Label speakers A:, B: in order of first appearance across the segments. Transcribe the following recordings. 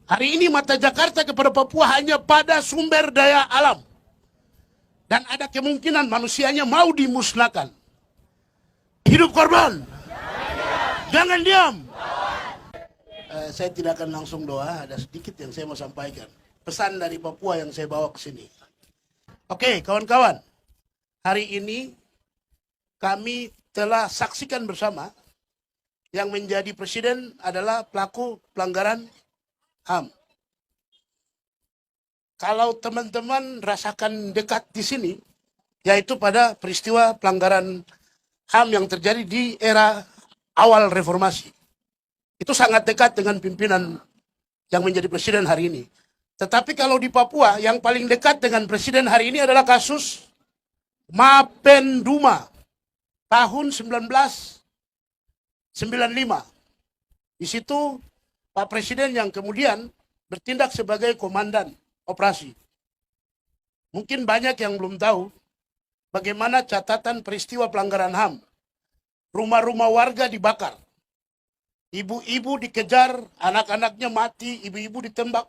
A: Hari ini mata Jakarta kepada Papua hanya pada sumber daya alam. Dan ada kemungkinan manusianya mau dimusnahkan. Hidup korban! Jangan diam! Saya tidak akan langsung doa, ada sedikit yang saya mau sampaikan. Pesan dari Papua yang saya bawa ke sini. Oke, kawan-kawan. Hari ini kami telah saksikan bersama yang menjadi presiden adalah pelaku pelanggaran HAM. Kalau teman-teman rasakan dekat di sini, yaitu pada peristiwa pelanggaran HAM yang terjadi di era awal reformasi. Itu sangat dekat dengan pimpinan yang menjadi presiden hari ini. Tetapi kalau di Papua, yang paling dekat dengan presiden hari ini adalah kasus Mapenduma tahun 1995. Di situ Pak Presiden yang kemudian bertindak sebagai komandan operasi. Mungkin banyak yang belum tahu bagaimana catatan peristiwa pelanggaran HAM. Rumah-rumah warga dibakar. Ibu-ibu dikejar, anak-anaknya mati, ibu-ibu ditembak.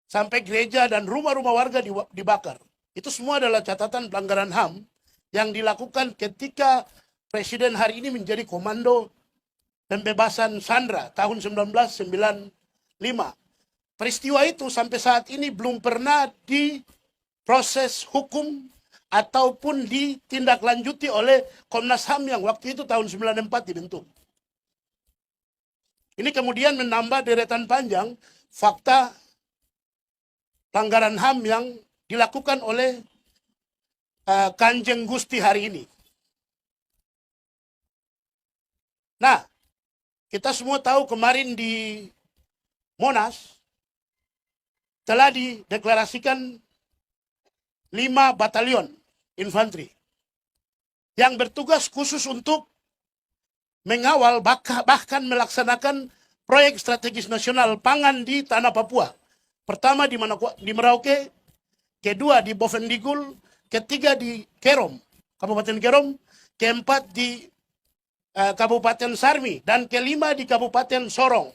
A: Sampai gereja dan rumah-rumah warga dibakar. Itu semua adalah catatan pelanggaran HAM yang dilakukan ketika Presiden hari ini menjadi komando pembebasan Sandra tahun 1995. Peristiwa itu sampai saat ini belum pernah diproses hukum ataupun ditindaklanjuti oleh Komnas HAM yang waktu itu tahun 94 dibentuk. Ini kemudian menambah deretan panjang fakta pelanggaran HAM yang dilakukan oleh Kanjeng Gusti hari ini. Nah, kita semua tahu kemarin di Monas telah dideklarasikan 5 batalion infanteri yang bertugas khusus untuk mengawal bahkan melaksanakan proyek strategis nasional pangan di tanah Papua. Pertama di Merauke, kedua di Bovendigul, ketiga di Kerom, Kabupaten Kerom, keempat di Kabupaten Sarmi, dan kelima di Kabupaten Sorong.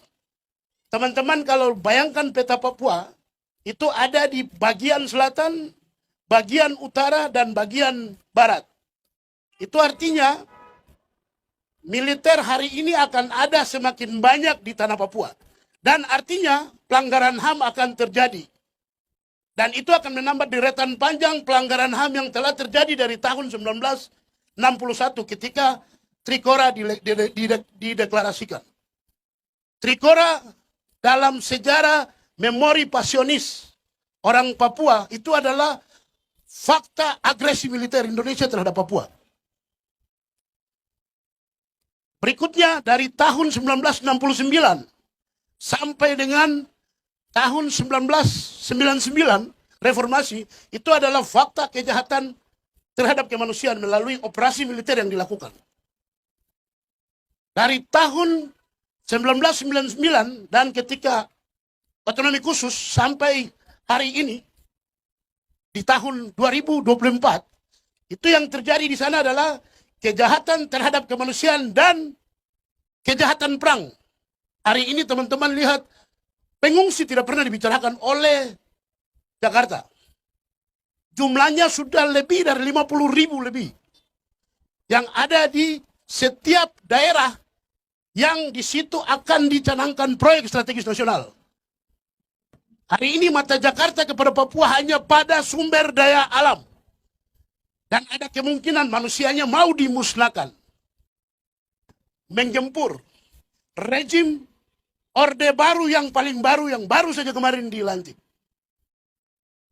A: Teman-teman kalau bayangkan peta Papua, itu ada di bagian selatan, bagian utara, dan bagian barat. Itu artinya militer hari ini akan ada semakin banyak di tanah Papua. Dan artinya pelanggaran HAM akan terjadi. Dan itu akan menambah deretan panjang pelanggaran HAM yang telah terjadi dari tahun 1961 ketika Trikora dideklarasikan. Trikora dalam sejarah memori pasionis orang Papua itu adalah fakta agresi militer Indonesia terhadap Papua. Berikutnya dari tahun 1969 sampai dengan tahun 1999 reformasi itu adalah fakta kejahatan terhadap kemanusiaan melalui operasi militer yang dilakukan. Dari tahun 1999 dan ketika otonomi khusus sampai hari ini di tahun 2024 itu yang terjadi di sana adalah kejahatan terhadap kemanusiaan dan kejahatan perang. Hari ini teman-teman lihat pengungsi tidak pernah dibicarakan oleh Jakarta. Jumlahnya sudah lebih dari 50.000 lebih. Yang ada di setiap daerah yang di situ akan dicanangkan proyek strategis nasional. Hari ini mata Jakarta kepada Papua hanya pada sumber daya alam. Dan ada kemungkinan manusianya mau dimusnahkan. Menggempur rejim Orde Baru yang paling baru, yang baru saja kemarin dilantik.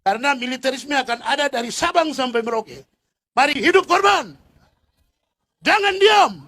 A: Karena militerisme akan ada dari Sabang sampai Merauke. Mari hidup korban! Jangan diam!